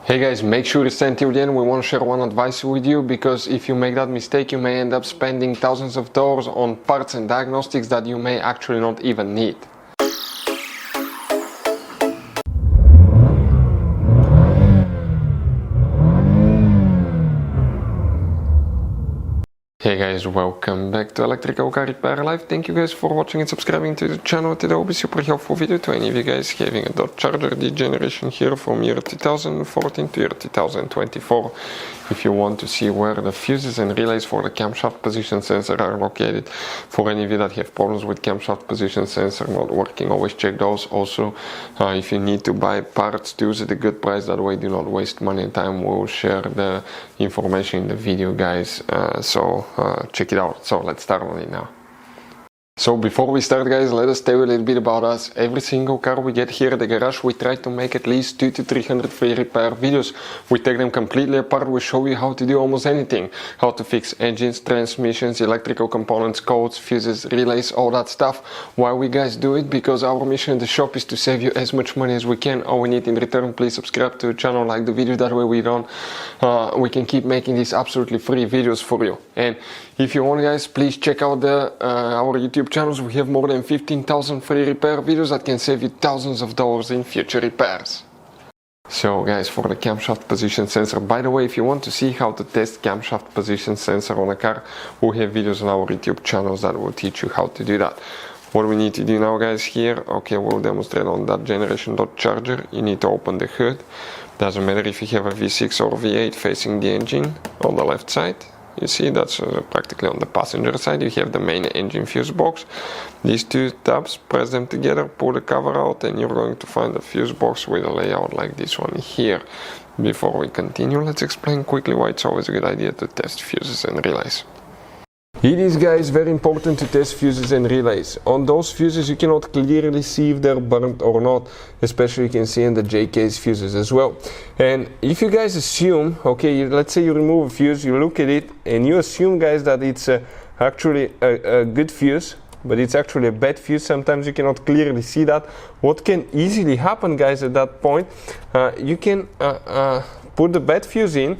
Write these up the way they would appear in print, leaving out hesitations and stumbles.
Hey guys, make sure you stay until the end. We want to share one advice with you, because if you make that mistake you may end up spending thousands of dollars on parts and diagnostics that you may actually not even need. Hey guys, welcome back to Electrical Car Repair Live. Thank you guys for watching and subscribing to the channel. Today will be super helpful video to any of you guys having a Dodge Charger D generation here from year 2014 to year 2024. If you want to see where the fuses and relays for the camshaft position sensor are located, for any of you that have problems with camshaft position sensor not working, always check those. Also, if you need to buy parts, to use at a good price, that way do not waste money and time. We'll share the information in the video, guys. Check it out. So let's start on it now. So before we start, guys, let us tell you a little bit about us. Every single car we get here at the garage, we try to make at least 200 to 300 free repair videos. We take them completely apart. We show you how to do almost anything. How to fix engines, transmissions, electrical components, codes, fuses, relays, all that stuff. Why we guys do it? Because our mission in the shop is to save you as much money as we can. All we need in return, please subscribe to the channel, like the video, that way we can keep making these absolutely free videos for you. And if you want, guys, please check out our YouTube channels. We have more than 15,000 free repair videos that can save you thousands of dollars in future repairs. So guys, for the camshaft position sensor, by the way, if you want to see how to test camshaft position sensor on a car, we have videos on our YouTube channels that will teach you how to do that. What we need to do now, guys, here, okay, we'll demonstrate on that generation Dodge Charger. You need to open the hood. Doesn't matter if you have a V6 or V8 facing the engine on the left side. You see, that's practically on the passenger side. You have the main engine fuse box. These two tabs, press them together, pull the cover out, and you're going to find a fuse box with a layout like this one here. Before we continue, let's explain quickly why it's always a good idea to test fuses and relays. It is, guys, very important to test fuses and relays. On those fuses you cannot clearly see if they're burnt or not, especially you can see in the J-case fuses as well. And if you guys assume, okay, let's say you remove a fuse, you look at it and you assume, guys, that it's actually a good fuse, but it's actually a bad fuse, sometimes you cannot clearly see that. What can easily happen, guys, at that point, you can put the bad fuse in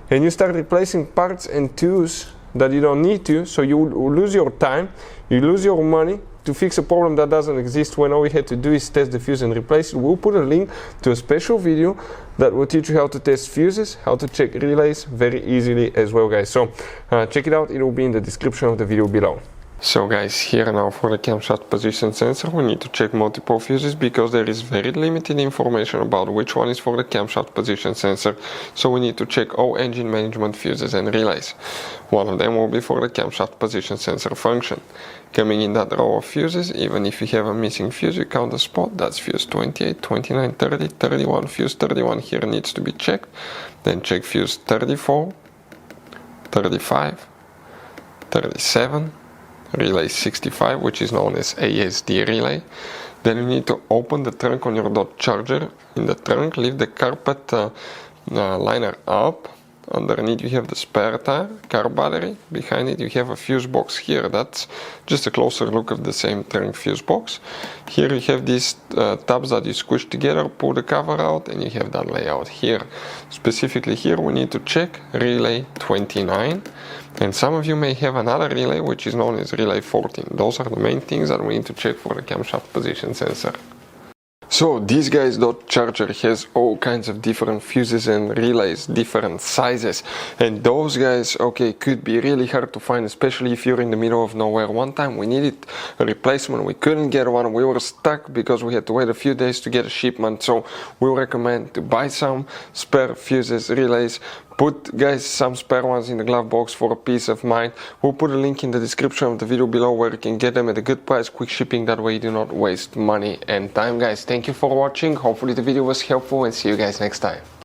and you start replacing parts and tools that you don't need to, so you lose your time, you lose your money to fix a problem that doesn't exist, when all we had to do is test the fuse and replace it. We'll put a link to a special video that will teach you how to test fuses, how to check relays very easily as well, guys. So check it out, it will be in the description of the video below. So guys, here now for the camshaft position sensor, we need to check multiple fuses because there is very limited information about which one is for the camshaft position sensor. So we need to check all engine management fuses and relays. One of them will be for the camshaft position sensor function. Coming in that row of fuses, even if you have a missing fuse, you count the spot. That's fuse 28, 29, 30, 31. Fuse 31 here needs to be checked. Then check fuse 34, 35, 37. Relay 65, which is known as ASD relay. Then you need to open the trunk on your Dodge Charger. In the trunk, leave the carpet liner up. Underneath you have the spare tire, car battery. Behind it you have a fuse box here. That's just a closer look of the same trunk fuse box. Here you have these tabs that you squish together, pull the cover out, and you have that layout here. Specifically here we need to check relay 29. And some of you may have another relay which is known as relay 14. Those are the main things that we need to check for the camshaft position sensor. So this guy's Dodge Charger has all kinds of different fuses and relays, different sizes, and those guys, okay, could be really hard to find, especially if you're in the middle of nowhere. One time we needed a replacement, we couldn't get one, we were stuck because we had to wait a few days to get a shipment. So we recommend to buy some spare fuses, relays. Put, guys, some spare ones in the glove box for a peace of mind. We'll put a link in the description of the video below where you can get them at a good price, quick shipping, that way you do not waste money and time, guys. Thank you for watching, hopefully the video was helpful, and see you guys next time.